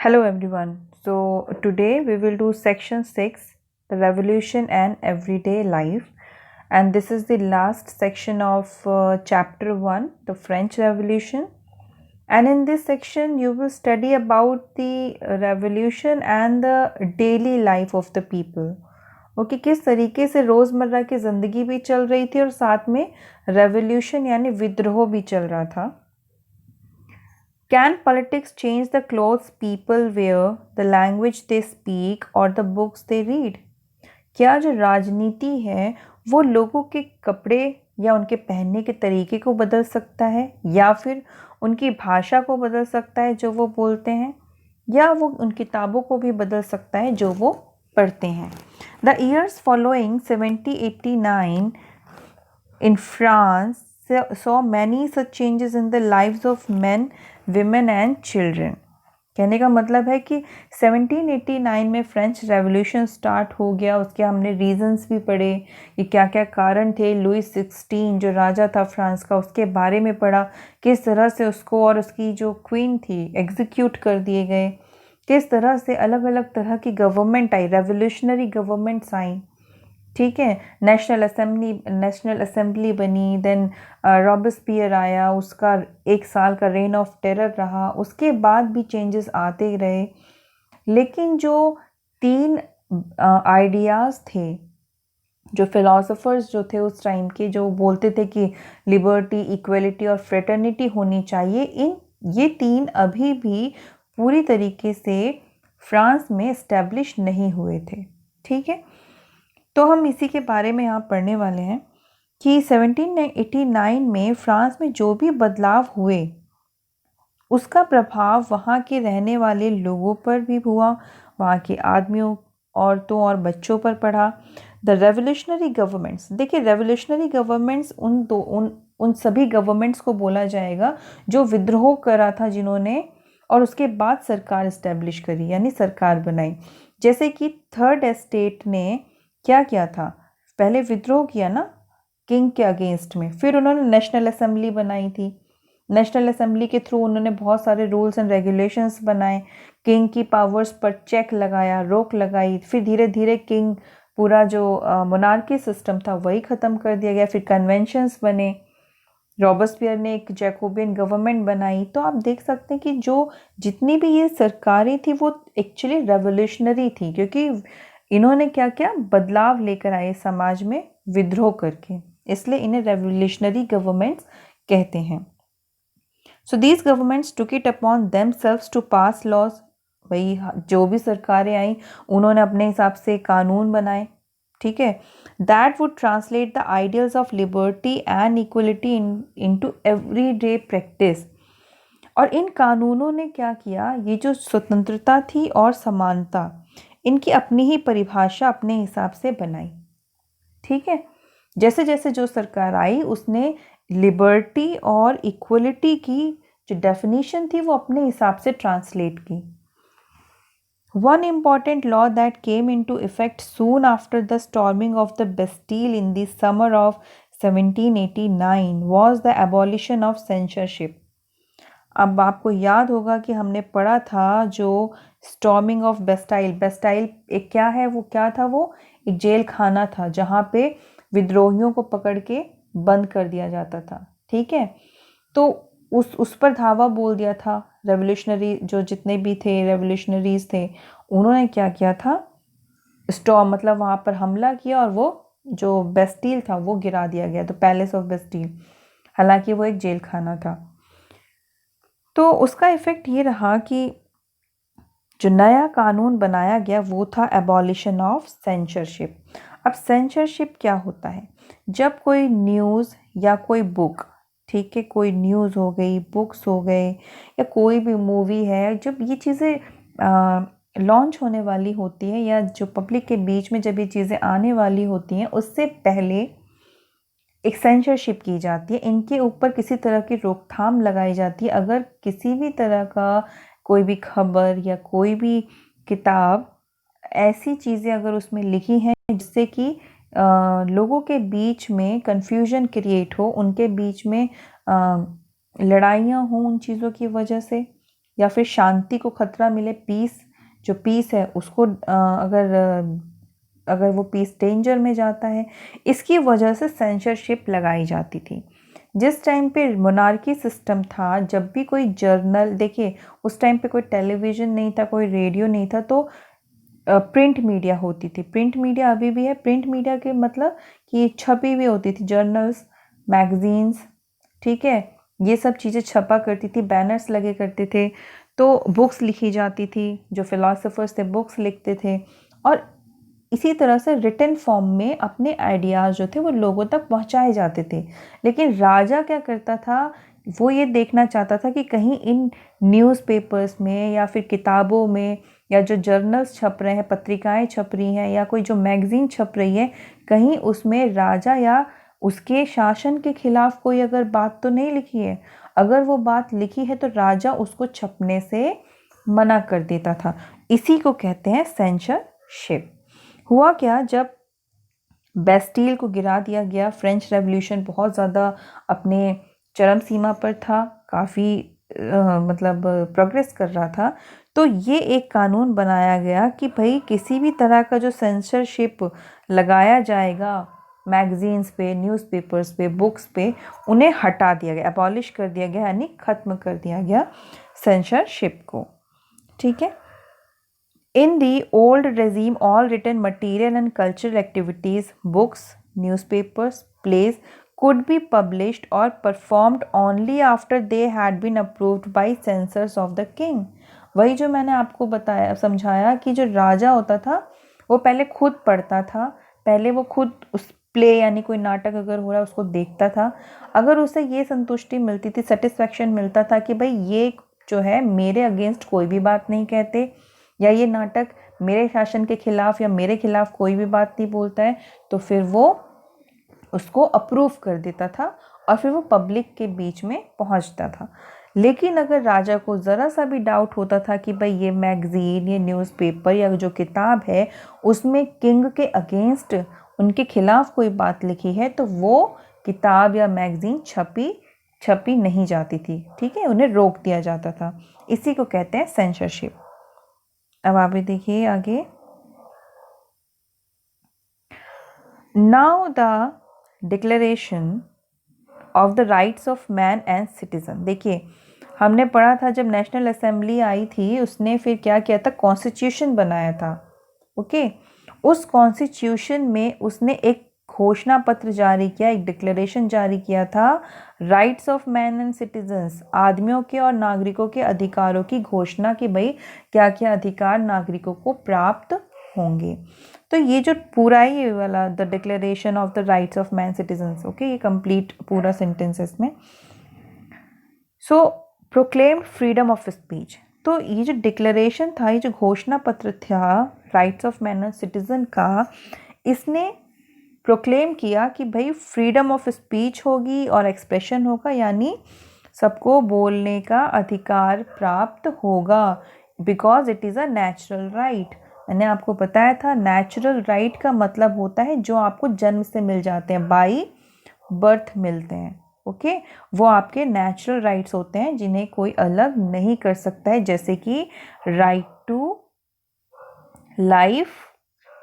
Hello everyone. So today we will do section 6, the revolution and everyday life. And this is the last section of chapter 1, the French Revolution. And in this section you will study about the revolution and the daily life of the people. Okay किस तरीके से रोज़मर्रा की ज़िंदगी भी चल रही थी और साथ में रेवोल्यूशन यानी विद्रोह भी चल रहा था. Can politics change the clothes people wear, the language they speak or the books they read? क्या जो राजनीति है वो लोगों के कपड़े या उनके पहनने के तरीके को बदल सकता है या फिर उनकी भाषा को बदल सकता है जो वो बोलते हैं या वो उन किताबों को भी बदल सकता है जो वो पढ़ते हैं. The years following 1789 in France saw many such changes in the lives of men, women and children. कहने का मतलब है कि 1789 में फ्रेंच रेवोल्यूशन स्टार्ट हो गया. उसके हमने रीजंस भी पढ़े कि क्या क्या कारण थे. लुइस 16 जो राजा था फ्रांस का उसके बारे में पढ़ा, किस तरह से उसको और उसकी जो क्वीन थी एग्जीक्यूट कर दिए गए, किस तरह से अलग अलग तरह की गवर्नमेंट आई, रेवोल्यूशनरी गवर्नमेंट्स आई. ठीक है, नेशनल असेंबली बनी. देन रॉबेस्पियर आया, उसका 1 साल का रेन ऑफ टेरर रहा. उसके बाद भी चेंजेस आते ही रहे. लेकिन जो 3 आइडियाज़ थे, जो फिलोसोफर्स जो थे उस टाइम के, जो बोलते थे कि लिबर्टी, इक्वलिटी और फ्रेटर्निटी होनी चाहिए, ये 3 अभी भी पूरी तरीके से फ्रांस में इस्टेब्लिश नहीं हुए थे. ठीक है, तो हम इसी के बारे में यहाँ पढ़ने वाले हैं कि 1789 में फ्रांस में जो भी बदलाव हुए उसका प्रभाव वहाँ के रहने वाले लोगों पर भी हुआ, वहाँ के आदमियों, औरतों और बच्चों पर पड़ा. द रेवोल्यूशनरी गवर्नमेंट्स, देखिए रेवोल्यूशनरी गवर्नमेंट्स उन सभी गवर्नमेंट्स को बोला जाएगा जो विद्रोह करा था जिन्होंने, और उसके बाद सरकार इस्टेब्लिश करी यानी सरकार बनाई. जैसे कि थर्ड एस्टेट ने क्या किया था, पहले विद्रोह किया ना किंग के अगेंस्ट में, फिर उन्होंने नेशनल असेंबली बनाई थी. नेशनल असेंबली के थ्रू उन्होंने बहुत सारे रूल्स एंड रेगुलेशंस बनाए, किंग की पावर्स पर चेक लगाया, रोक लगाई. फिर धीरे धीरे किंग पूरा जो मोनार्की सिस्टम था वही ख़त्म कर दिया गया. फिर कन्वेंशंस बने, रॉबेस्पियर ने एक जैकोबियन गवर्नमेंट बनाई. तो आप देख सकते हैं कि जो जितनी भी ये सरकारें थी वो एक्चुअली रेवोल्यूशनरी थी, क्योंकि इन्होंने क्या क्या बदलाव लेकर आए समाज में विद्रोह करके, इसलिए इन्हें रेवोल्यूशनरी गवर्नमेंट्स कहते हैं. So these governments took it upon themselves to pass laws. वही जो भी सरकारें आई उन्होंने अपने हिसाब से कानून बनाए. ठीक है, that would translate the ideals of liberty and equality into everyday practice. और इन कानूनों ने क्या किया, ये जो स्वतंत्रता थी और समानता, इनकी अपनी ही परिभाषा अपने हिसाब से बनाई. ठीक है, जैसे जैसे जो सरकार आई उसने लिबर्टी और इक्वलिटी की जो डेफिनेशन थी वो अपने हिसाब से ट्रांसलेट की. One important law that came into effect soon after the storming of the Bastille in the summer of 1789 was the abolition of censorship. अब आपको याद होगा कि हमने पढ़ा था जो स्टॉर्मिंग ऑफ बेस्टाइल एक क्या है, वो क्या था, वो एक जेल खाना था जहाँ पे विद्रोहियों को पकड़ के बंद कर दिया जाता था. ठीक है, तो उस पर धावा बोल दिया था. रेवोल्यूशनरी जो जितने भी थे रेवोल्यूशनरीज थे उन्होंने क्या किया था, स्टॉर्म मतलब वहाँ पर हमला किया और वो जो बेस्टील था वो गिरा दिया गया, तो पैलेस ऑफ बेस्टील, हालांकि वो एक जेल खाना था. तो उसका इफ़ेक्ट ये रहा कि जो नया कानून बनाया गया वो था एबॉलिशन ऑफ सेंसरशिप. अब सेंसरशिप क्या होता है, जब कोई न्यूज़ या कोई बुक, ठीक है, कोई न्यूज़ हो गई, बुक्स हो गए या कोई भी मूवी है, जब ये चीज़ें लॉन्च होने वाली होती है या जो पब्लिक के बीच में जब ये चीज़ें आने वाली होती हैं उससे पहले एक सेंसरशिप की जाती है. इनके ऊपर किसी तरह की रोकथाम लगाई जाती है. अगर किसी भी तरह का कोई भी खबर या कोई भी किताब, ऐसी चीज़ें अगर उसमें लिखी हैं जिससे कि लोगों के बीच में कन्फ्यूजन क्रिएट हो, उनके बीच में लड़ाइयाँ हों उन चीज़ों की वजह से, या फिर शांति को खतरा मिले, पीस, जो पीस है उसको अगर वो पीस डेंजर में जाता है, इसकी वजह से सेंसरशिप लगाई जाती थी। जिस टाइम पे मोनार्की सिस्टम था, जब भी कोई जर्नल, देखिए उस टाइम पे कोई टेलीविज़न नहीं था, कोई रेडियो नहीं था, तो प्रिंट मीडिया होती थी। प्रिंट मीडिया अभी भी है। प्रिंट मीडिया के मतलब कि छपी हुई होती थी, जर्नल्स, मैगजीन्स, ठीक है, ये सब चीज़ें छपा करती थी, बैनर्स लगे करते थे, तो बुक्स लिखी जाती थी, जो फिलोसोफर्स थे बुक्स लिखते थे, और इसी तरह से रिटन फॉर्म में अपने आइडियाज़ जो थे वो लोगों तक पहुंचाए जाते थे। लेकिन राजा क्या करता था, वो ये देखना चाहता था कि कहीं इन न्यूज़पेपर्स में या फिर किताबों में या जो जर्नल्स छप रहे हैं, पत्रिकाएं छप रही हैं, या कोई जो मैगज़ीन छप रही है, कहीं उसमें राजा या उसके शासन के खिलाफ कोई अगर बात तो नहीं लिखी है। अगर वो बात लिखी है तो राजा उसको छपने से मना कर देता था। इसी को कहते हैं सेंसरशिप। हुआ क्या, जब बेस्टील को गिरा दिया गया, फ्रेंच रेवोल्यूशन बहुत ज़्यादा अपने चरम सीमा पर था, काफ़ी मतलब प्रोग्रेस कर रहा था, तो ये एक कानून बनाया गया कि भाई किसी भी तरह का जो सेंसरशिप लगाया जाएगा मैगजीन्स पे, न्यूज़पेपर्स पे, बुक्स पे, उन्हें हटा दिया गया, अबॉलिश कर दिया गया, यानी ख़त्म कर दिया गया सेंसरशिप को। ठीक है। In the old regime, all written material and cultural activities, books, newspapers, plays could be published or performed only after they had been approved by censors of the king. वही जो मैंने आपको बताया, समझाया कि जो राजा होता था वो पहले खुद पढ़ता था, पहले वो खुद उस प्ले यानी कोई नाटक अगर हो रहा है उसको देखता था। अगर उसे ये संतुष्टि मिलती थी, सेटिस्फैक्शन मिलता था कि भाई ये जो है मेरे अगेंस्ट कोई भी बात नहीं कहते, या ये नाटक मेरे शासन के खिलाफ या मेरे खिलाफ कोई भी बात नहीं बोलता है, तो फिर वो उसको अप्रूव कर देता था और फिर वो पब्लिक के बीच में पहुंचता था। लेकिन अगर राजा को ज़रा सा भी डाउट होता था कि भाई ये मैगज़ीन, ये न्यूज़पेपर या जो किताब है उसमें किंग के अगेंस्ट, उनके खिलाफ कोई बात लिखी है, तो वो किताब या मैगज़ीन छपी नहीं जाती थी। ठीक है, उन्हें रोक दिया जाता था। इसी को कहते हैं सेंसरशिप। अब आप भी देखिए आगे। Now the declaration of the rights of man and citizen. देखिए हमने पढ़ा था जब नेशनल असेंबली आई थी, उसने फिर क्या किया था, कॉन्स्टिट्यूशन बनाया था। ओके, उस कॉन्स्टिट्यूशन में उसने एक घोषणा पत्र जारी किया, एक डिक्लेरेशन जारी किया था, rights of man and citizens, आदमियों के और नागरिकों के अधिकारों की घोषणा कि भाई क्या क्या अधिकार नागरिकों को प्राप्त होंगे। तो ये जो पूरा ही वाला the declaration of the rights of man citizens, okay, ये कंप्लीट पूरा सेंटेंस है इसमें। सो प्रोक्लेम्ड फ्रीडम ऑफ स्पीच। तो ये जो डिक्लेरेशन था, ये जो घोषणा पत्र था rights of man and citizen का, इसने प्रोक्लेम किया कि भाई फ्रीडम ऑफ स्पीच होगी और एक्सप्रेशन होगा, यानी सबको बोलने का अधिकार प्राप्त होगा, because it is a natural right. मैंने आपको बताया था नेचुरल राइट का मतलब होता है जो आपको जन्म से मिल जाते हैं, बाई बर्थ मिलते हैं। ओके, वो आपके नेचुरल राइट्स होते हैं जिन्हें कोई अलग नहीं कर सकता है, जैसे कि राइट टू लाइफ,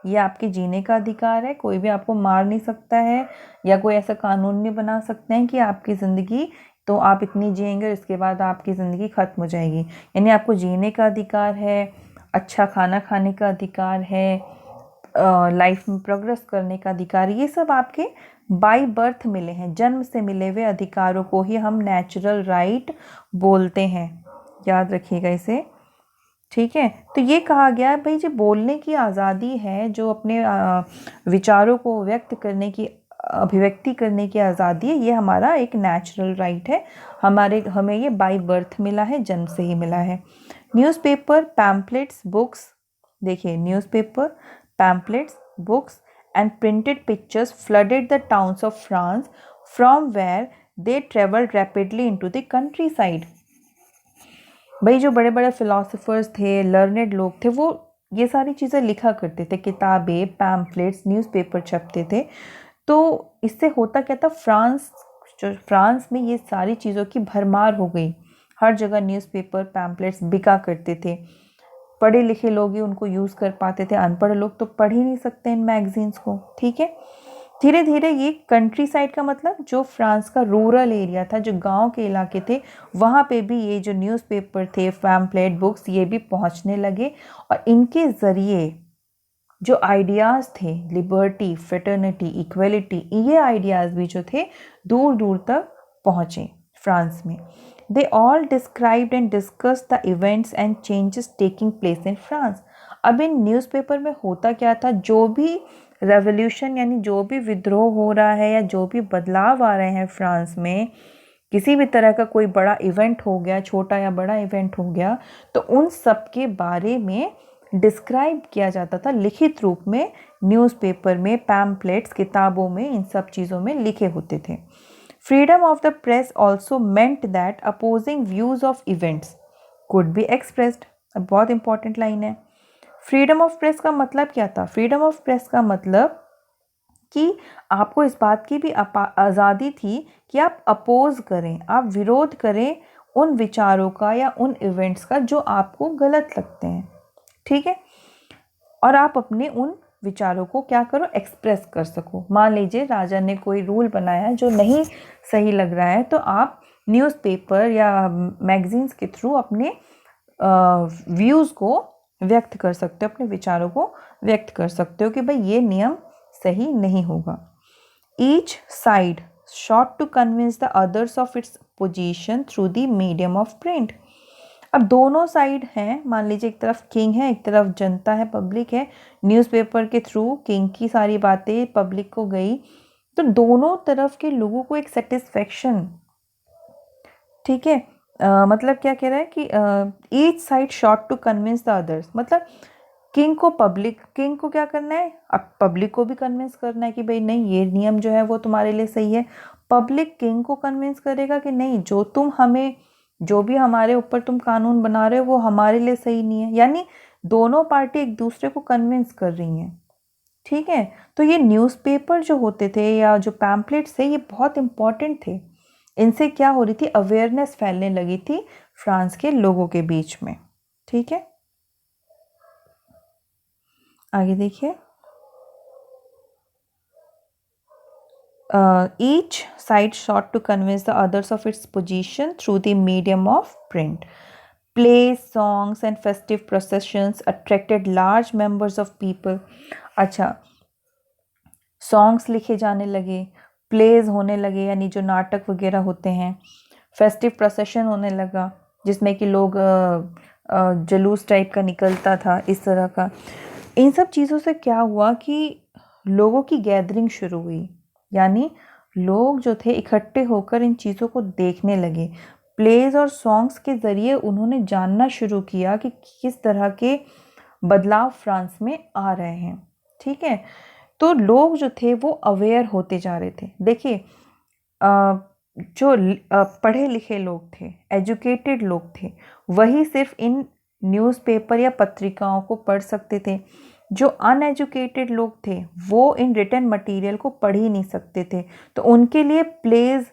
ये आपके जीने का अधिकार है, कोई भी आपको मार नहीं सकता है, या कोई ऐसा कानून नहीं बना सकते हैं कि आपकी ज़िंदगी तो आप इतनी जिएंगे और इसके बाद आपकी ज़िंदगी ख़त्म हो जाएगी। यानी आपको जीने का अधिकार है, अच्छा खाना खाने का अधिकार है, लाइफ में प्रोग्रेस करने का अधिकार, ये सब आपके बाय बर्थ मिले हैं, जन्म से मिले हुए अधिकारों को ही हम नेचुरल राइट बोलते हैं। याद रखिएगा इसे। ठीक है, तो ये कहा गया है भाई जो बोलने की आज़ादी है, जो अपने विचारों को व्यक्त करने की, अभिव्यक्ति करने की आज़ादी है, ये हमारा एक नेचुरल राइट है, हमें ये बाय बर्थ मिला है, जन्म से ही मिला है। न्यूज़पेपर, पैम्पलेट्स, बुक्स, देखिए newspaper, pamphlets, books and printed pictures flooded the towns of France from where they travelled rapidly into the countryside. भाई जो बड़े बड़े फिलोसोफर्स थे, लर्नेड लोग थे, वो ये सारी चीज़ें लिखा करते थे, किताबें, पैम्पलेट्स, न्यूज़पेपर छपते थे। तो इससे होता क्या था, फ्रांस में ये सारी चीज़ों की भरमार हो गई, हर जगह न्यूज़पेपर पैम्पलेट्स बिका करते थे। पढ़े लिखे लोग ही उनको यूज़ कर पाते थे, अनपढ़ लोग तो पढ़ ही नहीं सकते इन मैगजीन्स को। ठीक है, धीरे धीरे ये कंट्री साइड का मतलब जो फ्रांस का रूरल एरिया था, जो गांव के इलाके थे, वहाँ पे भी ये जो न्यूज़पेपर थे, पैम्पलेट, बुक्स, ये भी पहुँचने लगे। और इनके ज़रिए जो आइडियाज़ थे, लिबर्टी, फ्रेटर्निटी, इक्वलिटी, ये आइडियाज़ भी जो थे दूर दूर तक पहुँचे फ्रांस में। They all described and discuss the events and changes taking place in France. अब इन न्यूज़पेपर में होता क्या था, जो भी रेवोल्यूशन यानी जो भी विद्रोह हो रहा है या जो भी बदलाव आ रहे हैं फ्रांस में, किसी भी तरह का कोई बड़ा इवेंट हो गया, छोटा या बड़ा इवेंट हो गया, तो उन सब के बारे में डिस्क्राइब किया जाता था लिखित रूप में, न्यूज़पेपर में, पैम्पलेट्स, किताबों में, इन सब चीज़ों में लिखे होते थे। Freedom of the press also meant that opposing views of events could be expressed. अब बहुत इंपॉर्टेंट लाइन है। फ्रीडम ऑफ प्रेस का मतलब क्या था? फ्रीडम ऑफ प्रेस का मतलब कि आपको इस बात की भी आज़ादी थी कि आप अपोज करें, आप विरोध करें उन विचारों का या उन इवेंट्स का जो आपको गलत लगते हैं। ठीक है, और आप अपने उन विचारों को क्या करो, एक्सप्रेस कर सको। मान लीजिए राजा ने कोई रूल बनाया जो नहीं सही लग रहा है, तो आप न्यूज़पेपर या मैगजीन्स के थ्रू अपने व्यूज़ को व्यक्त कर सकते हो, अपने विचारों को व्यक्त कर सकते हो कि भाई ये नियम सही नहीं होगा। Each side sought to convince the others of its position through the medium of print। अब दोनों साइड हैं, मान लीजिए एक तरफ किंग है, एक तरफ जनता है, पब्लिक है। न्यूज़पेपर के थ्रू किंग की सारी बातें पब्लिक को गई, तो दोनों तरफ के लोगों को एक सेटिस्फेक्शन, ठीक है, मतलब क्या कह रहा है कि each side sought to convince the others, मतलब किंग को क्या करना है, अब पब्लिक को भी कन्विंस करना है कि भाई नहीं, ये नियम जो है वो तुम्हारे लिए सही है। पब्लिक किंग को कन्विंस करेगा कि नहीं, जो भी हमारे ऊपर तुम कानून बना रहे हो वो हमारे लिए सही नहीं है। यानी दोनों पार्टी एक दूसरे को कन्विंस कर रही हैं। ठीक है, तो ये न्यूज़पेपर जो होते थे या जो पैम्पलेट्स थे, ये बहुत इंपॉर्टेंट थे। इनसे क्या हो रही थी, अवेयरनेस फैलने लगी थी फ्रांस के लोगों के बीच में। ठीक है, आगे देखिए। Each side sought to convince the others of its position through the medium of print. Plays, songs and festive processions attracted large numbers of people। अच्छा, सॉन्ग्स लिखे जाने लगे, प्लेज होने लगे यानी जो नाटक वगैरह होते हैं, फेस्टिव प्रोसेशन होने लगा जिसमें कि लोग जलूस टाइप का निकलता था, इस तरह का। इन सब चीज़ों से क्या हुआ कि लोगों की गैदरिंग शुरू हुई, यानी लोग जो थे इकट्ठे होकर इन चीज़ों को देखने लगे। प्लेज और सॉन्ग्स के ज़रिए उन्होंने जानना शुरू किया कि किस तरह के बदलाव फ्रांस में आ रहे हैं। ठीक है, तो लोग जो थे वो अवेयर होते जा रहे थे। देखिए, जो पढ़े लिखे लोग थे, एजुकेटेड लोग थे, वही सिर्फ इन न्यूज़पेपर या पत्रिकाओं को पढ़ सकते थे। जो अनएजुकेटेड लोग थे वो इन रिटन मटेरियल को पढ़ ही नहीं सकते थे, तो उनके लिए प्लेज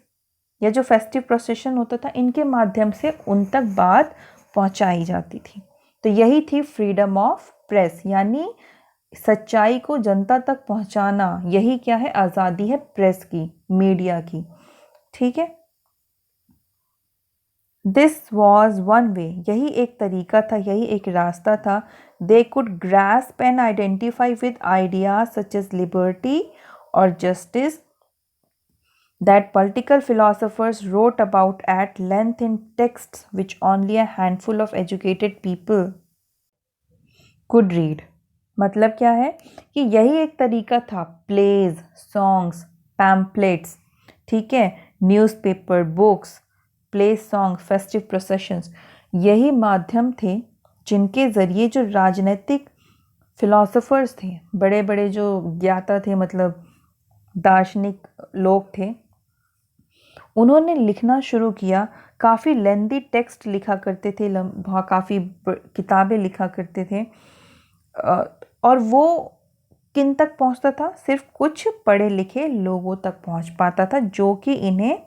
या जो फेस्टिव प्रोसेशन होता था, इनके माध्यम से उन तक बात पहुंचाई जाती थी। तो यही थी फ्रीडम ऑफ प्रेस, यानी सच्चाई को जनता तक पहुंचाना। यही क्या है, आज़ादी है प्रेस की, मीडिया की। ठीक है, दिस वॉज वन वे, यही एक तरीका था, यही एक रास्ता था। They could grasp and identify with ideas such as liberty और justice that political philosophers wrote about at length in texts which only a handful of educated people could read। मतलब क्या है कि यही एक तरीका था, प्लेज, सॉन्ग्स, पैम्पलेट्स, ठीक है, newspaper, books, play, song, festive processions, यही माध्यम थे जिनके ज़रिए जो राजनीतिक फिलोसोफर्स थे, बड़े बड़े जो ज्ञाता थे, मतलब दार्शनिक लोग थे, उन्होंने लिखना शुरू किया। काफ़ी लेंदी टेक्स्ट लिखा करते थे, काफ़ी किताबें लिखा करते थे, और वो किन तक पहुंचता था, सिर्फ कुछ पढ़े लिखे लोगों तक पहुंच पाता था, जो कि इन्हें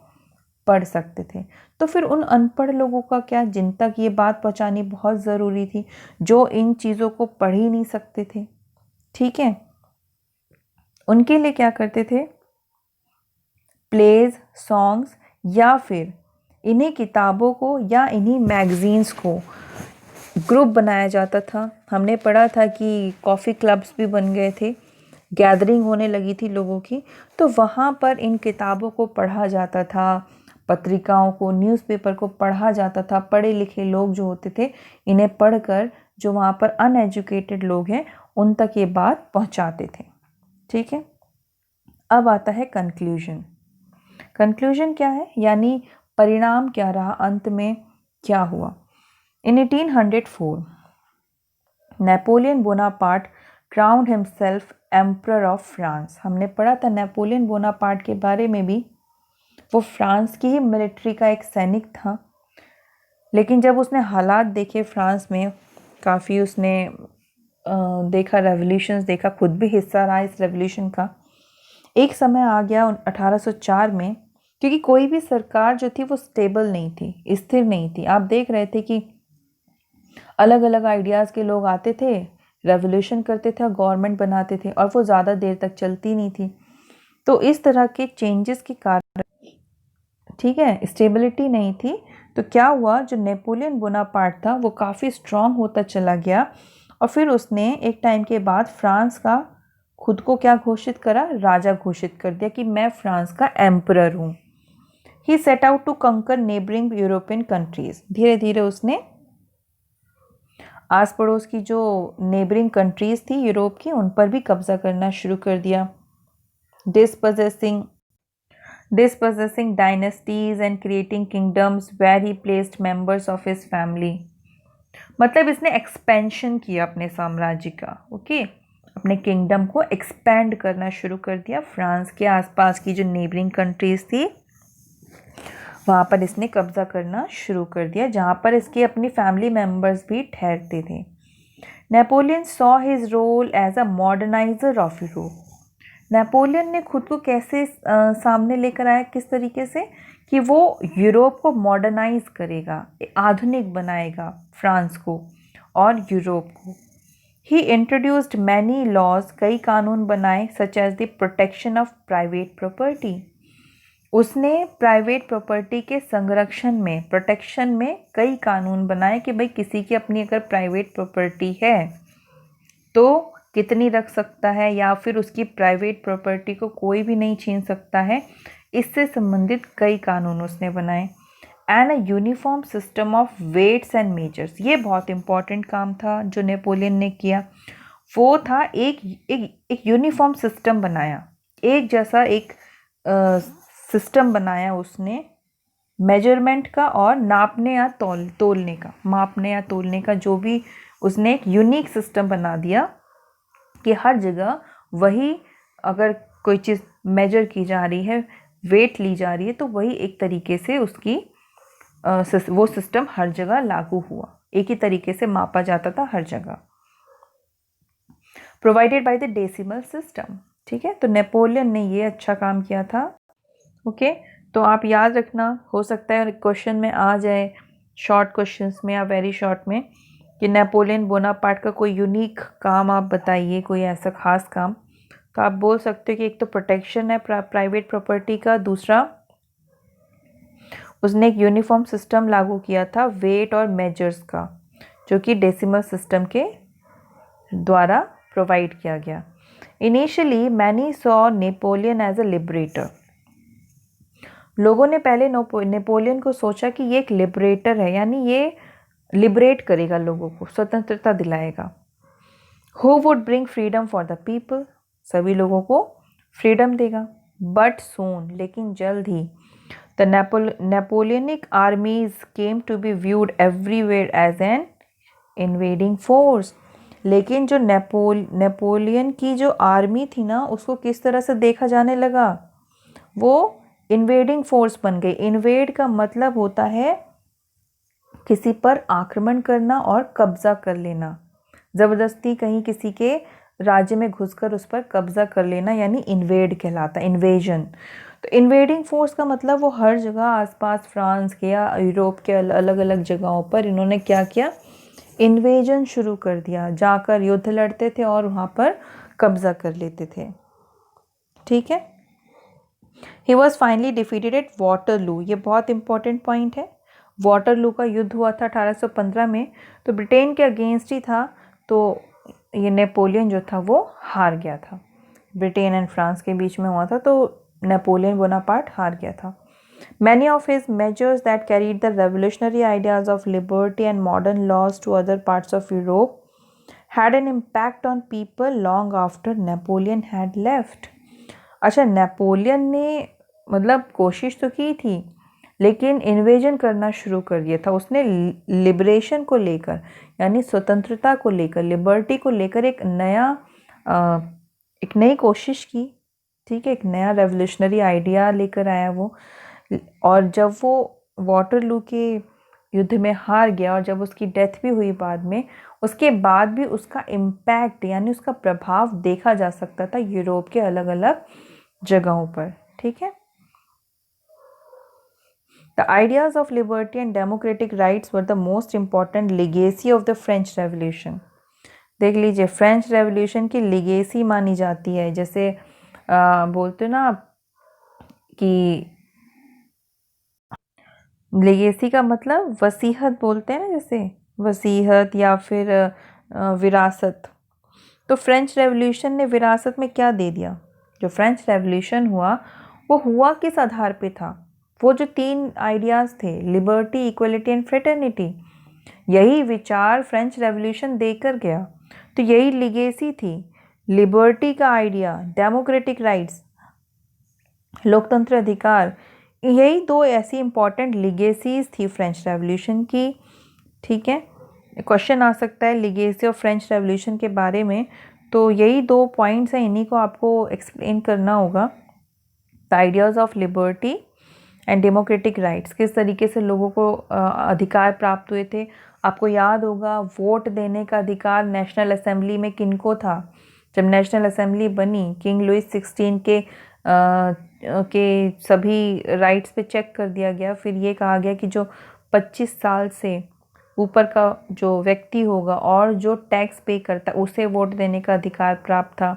पढ़ सकते थे। तो फिर उन अनपढ़ लोगों का क्या, जिन तक ये बात पहुंचानी बहुत ज़रूरी थी, जो इन चीज़ों को पढ़ ही नहीं सकते थे, ठीक है, उनके लिए क्या करते थे, प्लेज, सॉन्ग्स, या फिर इन्हीं किताबों को या इन्हीं मैगजीन्स को ग्रुप बनाया जाता था। हमने पढ़ा था कि कॉफ़ी क्लब्स भी बन गए थे, गैदरिंग होने लगी थी लोगों की, तो वहाँ पर इन किताबों को पढ़ा जाता था, पत्रिकाओं को, न्यूज़पेपर को पढ़ा जाता था। पढ़े लिखे लोग जो होते थे, इन्हें पढ़कर जो वहाँ पर अनएजुकेटेड लोग हैं उन तक ये बात पहुँचाते थे, ठीक है। अब आता है कंक्लूजन। कंक्लूजन क्या है, यानी परिणाम क्या रहा, अंत में क्या हुआ। इन 1804 Napoleon Bonaparte crowned himself emperor of France. हमने पढ़ा था नेपोलियन बोनापार्ट के बारे में भी, वो फ्रांस की ही मिलिट्री का एक सैनिक था, लेकिन जब उसने हालात देखे फ्रांस में, काफ़ी उसने देखा, रेवोल्यूशंस देखा, खुद भी हिस्सा रहा इस रेवोल्यूशन का। एक समय आ गया 1804 में, क्योंकि कोई भी सरकार जो थी वो स्टेबल नहीं थी, स्थिर नहीं थी। आप देख रहे थे कि अलग अलग आइडियाज़ के लोग आते थे, रेवोल्यूशन करते थे और गवर्नमेंट बनाते थे, और वो ज़्यादा देर तक चलती नहीं थी। तो इस तरह के चेंजेस के कारण, ठीक है, स्टेबिलिटी नहीं थी। तो क्या हुआ, जो नेपोलियन बोनापार्ट था वो काफ़ी स्ट्रांग होता चला गया, और फिर उसने एक टाइम के बाद फ्रांस का खुद को क्या घोषित करा, राजा घोषित कर दिया कि मैं फ्रांस का एम्परर हूँ। ही सेट आउट टू कंकर नेबरिंग यूरोपियन कंट्रीज। धीरे धीरे उसने आस पड़ोस की जो नेबरिंग कंट्रीज थी यूरोप की, उन पर भी कब्जा करना शुरू कर दिया। dispossessing dynasties and creating kingdoms where he placed members of his family। मतलब इसने एक्सपेंशन किया अपने साम्राज्य का, ओके, अपने किंगडम को एक्सपेंड करना शुरू कर दिया। फ्रांस के आसपास की जो नेबरिंग कंट्रीज थी वहाँ पर इसने कब्जा करना शुरू कर दिया, जहाँ पर इसके अपनी फैमिली मेम्बर्स भी ठहरते थे। Napoleon saw his role as a moderniser of Europe. Napoleon ने खुद को कैसे सामने लेकर आया, किस तरीके से, कि वो यूरोप को मॉडर्नाइज करेगा, आधुनिक बनाएगा फ्रांस को और यूरोप को। ही इंट्रोड्यूस्ड मैनी लॉज, कई कानून बनाए, such as the protection of private property. उसने प्राइवेट प्रॉपर्टी के संरक्षण में, प्रोटेक्शन में कई कानून बनाए कि भाई किसी की अपनी अगर प्राइवेट प्रॉपर्टी है तो कितनी रख सकता है, या फिर उसकी प्राइवेट प्रॉपर्टी को कोई भी नहीं छीन सकता है। इससे संबंधित कई कानून उसने बनाए। And a uniform system of weights and measures. ये बहुत इंपॉर्टेंट काम था जो नेपोलियन ने किया, वो था एक यूनिफॉर्म सिस्टम बनाया, एक जैसा एक सिस्टम बनाया उसने, मेजरमेंट का और नापने या तोलने का, मापने या तोलने का, जो भी उसने एक यूनिक सिस्टम बना दिया कि हर जगह वही, अगर कोई चीज़ मेजर की जा रही है, वेट ली जा रही है, तो वही एक तरीके से उसकी वो सिस्टम हर जगह लागू हुआ, एक ही तरीके से मापा जाता था हर जगह। Provided by the decimal system, ठीक है। तो नेपोलियन ने ये अच्छा काम किया था, ओके। तो आप याद रखना, हो सकता है क्वेश्चन में आ जाए, शॉर्ट क्वेश्चंस में या वेरी शॉर्ट में, कि नेपोलियन बोनापार्ट का कोई यूनिक काम आप बताइए, कोई ऐसा खास काम। तो आप बोल सकते हो कि एक तो प्रोटेक्शन है प्राइवेट प्रॉपर्टी का, दूसरा उसने एक यूनिफॉर्म सिस्टम लागू किया था वेट और मेजर्स का, जो कि डेसिमल सिस्टम के द्वारा प्रोवाइड किया गया। Initially many saw Napoleon as a liberator. लोगों ने पहले नेपोलियन को सोचा कि ये एक लिबरेटर है, यानी ये लिबरेट करेगा, लोगों को स्वतंत्रता दिलाएगा। Who would bring freedom for the people, सभी लोगों को फ्रीडम देगा। बट सून, लेकिन जल्द ही, the Napoleonic armies came to be viewed everywhere as an invading force. लेकिन जो नेपोलियन की जो आर्मी थी ना, उसको किस तरह से देखा जाने लगा, वो इन्वेडिंग फोर्स बन गई। इन्वेड का मतलब होता है किसी पर आक्रमण करना और कब्जा कर लेना, ज़बरदस्ती कहीं किसी के राज्य में घुसकर उस पर कब्जा कर लेना, यानी इन्वेड कहलाता, इन्वेजन। तो इन्वेडिंग फोर्स का मतलब वो हर जगह आसपास फ्रांस के या यूरोप के अलग अलग जगहों पर इन्होंने क्या किया, इन्वेजन शुरू कर दिया, जाकर युद्ध लड़ते थे और वहाँ पर कब्जा कर लेते थे। ठीक है। He was finally defeated at Waterloo, ये बहुत इंपॉर्टेंट पॉइंट है। वाटरलू का युद्ध हुआ था 1815 में, तो ब्रिटेन के अगेंस्ट ही था, तो ये नेपोलियन जो था वो हार गया था। ब्रिटेन एंड फ्रांस के बीच में हुआ था, तो नेपोलियन बोनापार्ट हार गया था। Many of his measures that carried the revolutionary ideas of liberty and modern laws to other parts of Europe had an impact on people long after Napoleon had left. अच्छा, Napoleon ने मतलब कोशिश तो की थी, लेकिन इन्वेजन करना शुरू कर दिया था उसने। लिबरेशन को लेकर, यानी स्वतंत्रता को लेकर, लिबर्टी को लेकर एक नई कोशिश की। ठीक है, एक नया रेवोल्यूशनरी आइडिया लेकर आया वो। और जब वो वाटरलू के युद्ध में हार गया और जब उसकी डेथ भी हुई बाद में, उसके बाद भी उसका इम्पैक्ट यानी उसका प्रभाव देखा जा सकता था यूरोप के अलग अलग जगहों पर। ठीक है। The ideas of liberty and democratic rights were the most important legacy of the French Revolution. देख लीजिए, फ्रेंच रेवोल्यूशन की लिगेसी मानी जाती है। जैसे बोलते ना कि लेगेसी का मतलब वसीहत बोलते हैं ना, जैसे वसीहत या फिर विरासत। तो फ्रेंच रेवोल्यूशन ने विरासत में क्या दे दिया? जो फ्रेंच रेवोल्यूशन हुआ वो हुआ किस आधार पे था? वो जो 3 आइडियाज़ थे, लिबर्टी, इक्वलिटी एंड फ्रेटर्निटी, यही विचार फ्रेंच रेवोल्यूशन देकर गया। तो यही लिगेसी थी, लिबर्टी का आइडिया, डेमोक्रेटिक राइट्स, लोकतंत्र अधिकार, यही 2 ऐसी इंपॉर्टेंट लिगेसीज थी फ्रेंच रेवोल्यूशन की। ठीक है, क्वेश्चन आ सकता है लिगेसी ऑफ फ्रेंच रेवोल्यूशन के बारे में, तो यही 2 पॉइंट्स हैं, इन्हीं को आपको एक्सप्लेन करना होगा। The ideas of liberty and democratic rights, किस तरीके से लोगों को अधिकार प्राप्त हुए थे। आपको याद होगा वोट देने का अधिकार नेशनल असेंबली में किनको था? जब नेशनल असेंबली बनी, किंग लुइस 16 के सभी राइट्स पे चेक कर दिया गया। फिर ये कहा गया कि जो 25 साल से ऊपर का जो व्यक्ति होगा और जो टैक्स पे करता उसे वोट देने का अधिकार प्राप्त था।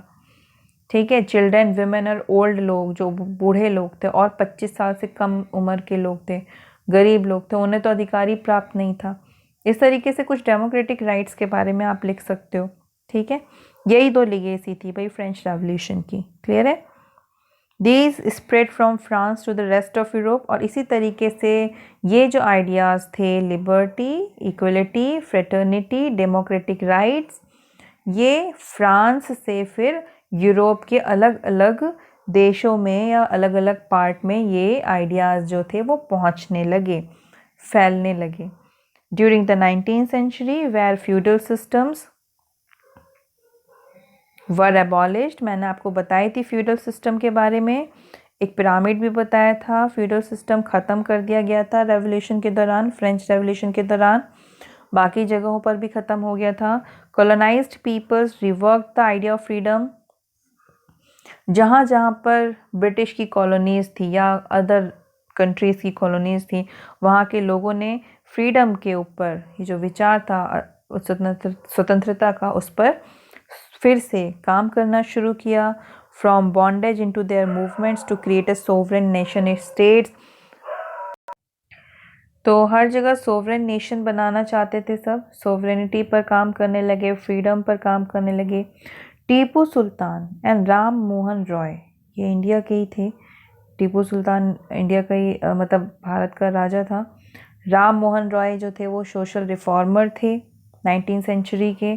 ठीक है, चिल्ड्रन, विमेन और ओल्ड लोग, जो बूढ़े लोग थे और 25 साल से कम उम्र के लोग थे, गरीब लोग थे, उन्हें तो अधिकार ही प्राप्त नहीं था। इस तरीके से कुछ डेमोक्रेटिक राइट्स के बारे में आप लिख सकते हो। ठीक है, यही 2 लिगेसी थी भाई फ्रेंच रेवोल्यूशन की। क्लियर है? These spread from France to the rest of Europe, और इसी तरीके से ये जो आइडियाज़ थे, liberty, equality, fraternity, democratic rights, ये फ्रांस से फिर यूरोप के अलग अलग देशों में या अलग अलग पार्ट में ये आइडियाज़ जो थे वो पहुंचने लगे, फैलने लगे। During the 19th century where feudal systems were abolished, मैंने आपको बताई थी फ्यूडल सिस्टम के बारे में, एक पिरामिड भी बताया था। फ्यूडल सिस्टम ख़त्म कर दिया गया था रेवोल्यूशन के दौरान, फ्रेंच रेवोल्यूशन के दौरान, बाकी जगहों पर भी ख़त्म हो गया था। Colonised peoples rework the idea of freedom, जहाँ जहाँ पर ब्रिटिश की कॉलोनीज़ थी या अदर कंट्रीज़ की कॉलोनीज़ थी, वहाँ के लोगों ने फ्रीडम के ऊपर ये जो विचार था स्वतंत्रता का, उस पर फिर से काम करना शुरू किया। From bondage into their movements to create a sovereign nation states, तो हर जगह सोवरेन नेशन बनाना चाहते थे सब, सोवरेनिटी पर काम करने लगे, फ्रीडम पर काम करने लगे। टीपू सुल्तान एंड राम मोहन रॉय, ये इंडिया के ही थे। टीपू सुल्तान इंडिया का ही मतलब भारत का राजा था। राम मोहन रॉय जो थे वो सोशल रिफॉर्मर थे 19th सेंचुरी के।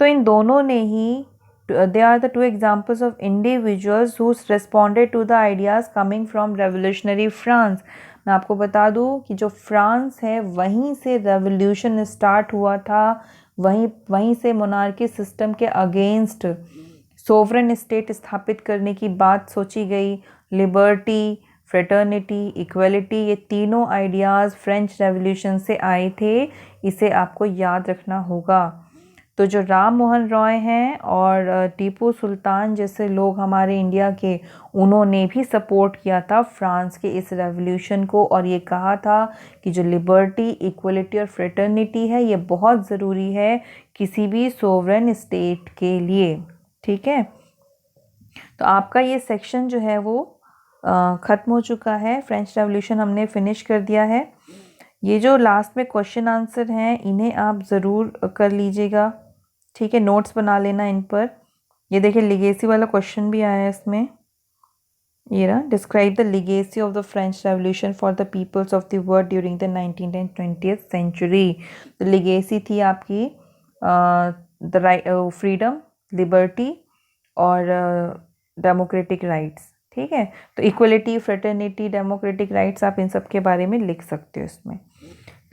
तो इन दोनों ने ही, they are the 2 examples of individuals who responded to the ideas coming from revolutionary France. मैं आपको बता दूं कि जो फ्रांस है वहीं से रेवोल्यूशन स्टार्ट हुआ था, वहीं से मोनार्की सिस्टम के अगेंस्ट सोवरेन स्टेट स्थापित करने की बात सोची गई। लिबर्टी, फ्रेटर्निटी, इक्वलिटी, ये तीनों आइडियाज़ फ्रेंच रेवोल्यूशन से आए थे, इसे आपको याद रखना होगा। तो जो राम मोहन रॉय हैं और टीपू सुल्तान जैसे लोग हमारे इंडिया के, उन्होंने भी सपोर्ट किया था फ्रांस के इस रेवोल्यूशन को, और ये कहा था कि जो लिबर्टी, इक्वलिटी और फ्रेटर्निटी है ये बहुत ज़रूरी है किसी भी सोवरेन स्टेट के लिए। ठीक है, तो आपका ये सेक्शन जो है वो ख़त्म हो चुका है। फ्रेंच रेवोल्यूशन हमने फिनिश कर दिया है। ये जो लास्ट में क्वेश्चन आंसर हैं इन्हें आप ज़रूर कर लीजिएगा। ठीक है, नोट्स बना लेना इन पर। ये देखिए लिगेसी वाला क्वेश्चन भी आया है इसमें। ये रहा, describe the legacy of the French revolution for the peoples of the world during the 19th and 20th century. तो लिगेसी थी आपकी द फ्रीडम, लिबर्टी और डेमोक्रेटिक राइट्स। ठीक है, तो इक्वलिटी, फ्रेटर्निटी, डेमोक्रेटिक राइट्स, आप इन सब के बारे में लिख सकते हो इसमें।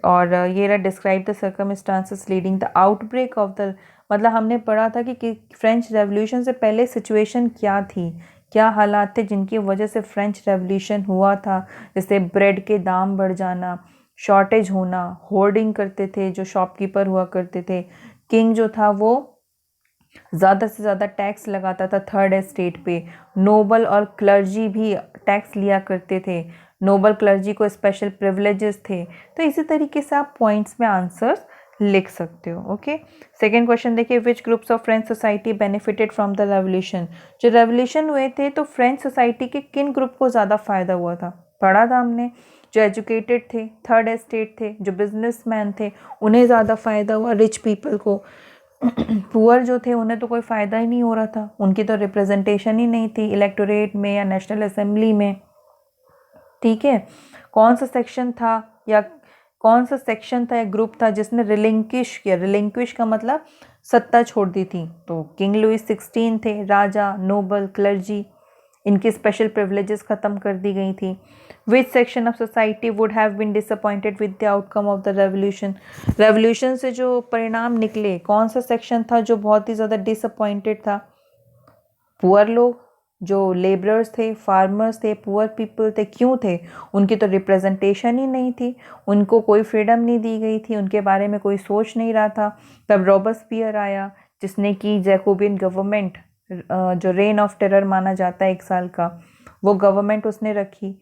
और ये रहा, describe the circumstances leading the outbreak of the, मतलब हमने पढ़ा था कि फ्रेंच रेवोल्यूशन से पहले सिचुएशन क्या थी, क्या हालात थे जिनकी वजह से फ्रेंच रेवोल्यूशन हुआ था। जैसे ब्रेड के दाम बढ़ जाना, शॉर्टेज होना, होर्डिंग करते थे जो शॉपकीपर हुआ करते थे, किंग जो था वो ज़्यादा से ज़्यादा टैक्स लगाता था थर्ड एस्टेट पे, नोबल और क्लर्जी भी टैक्स लिया करते थे, नोबल क्लर्जी को स्पेशल प्रिविलेजेस थे। तो इसी तरीके से आप पॉइंट्स में आंसर्स लिख सकते हो। ओके, सेकेंड क्वेश्चन देखिए, which groups of French society benefited from the revolution. जो रेवोल्यूशन हुए थे तो फ्रेंच सोसाइटी के किन ग्रुप को ज़्यादा फ़ायदा हुआ था, पढ़ा था हमने। जो एजुकेटेड थे, थर्ड एस्टेट थे, जो बिजनेसमैन थे, उन्हें ज़्यादा फ़ायदा हुआ, रिच पीपल को। पुअर जो थे उन्हें तो कोई फ़ायदा ही नहीं हो रहा था, उनकी तो रिप्रेजेंटेशन ही नहीं थी इलेक्टोरेट में या नेशनल असेंबली में। ठीक है, कौन सा सेक्शन था या ग्रुप था जिसने रिलिंक्विश किया, रिलिंक्विश का मतलब सत्ता छोड़ दी थी। तो किंग लुइस 16 थे, राजा, नोबल, क्लर्जी, इनकी स्पेशल प्रिविलेजेस ख़त्म कर दी गई थी। Which section of society would have been disappointed with the outcome of the revolution. Revolution से जो परिणाम निकले, कौन सा सेक्शन था जो बहुत ही ज़्यादा डिसअपॉइंटेड था? पुअर लोग, जो लेबरर्स थे, फार्मर्स थे, पुअर पीपल थे। क्यों थे? उनकी तो रिप्रेजेंटेशन ही नहीं थी, उनको कोई फ्रीडम नहीं दी गई थी, उनके बारे में कोई सोच नहीं रहा था। तब रॉबस्पियर आया जिसने की जैकोबियन गवर्नमेंट, जो रेन ऑफ टेरर माना जाता है 1 साल का, वो गवर्नमेंट उसने रखी।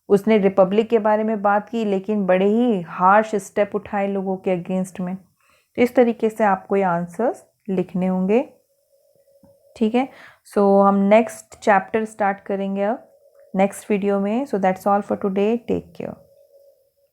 उसने रिपब्लिक के बारे में बात की लेकिन बड़े ही हार्श स्टेप उठाए लोगों के अगेंस्ट में। तो इस तरीके से आपको ये आंसर्स लिखने होंगे। ठीक है, सो हम नेक्स्ट चैप्टर स्टार्ट करेंगे अब नेक्स्ट वीडियो में। So that's all for today, take care.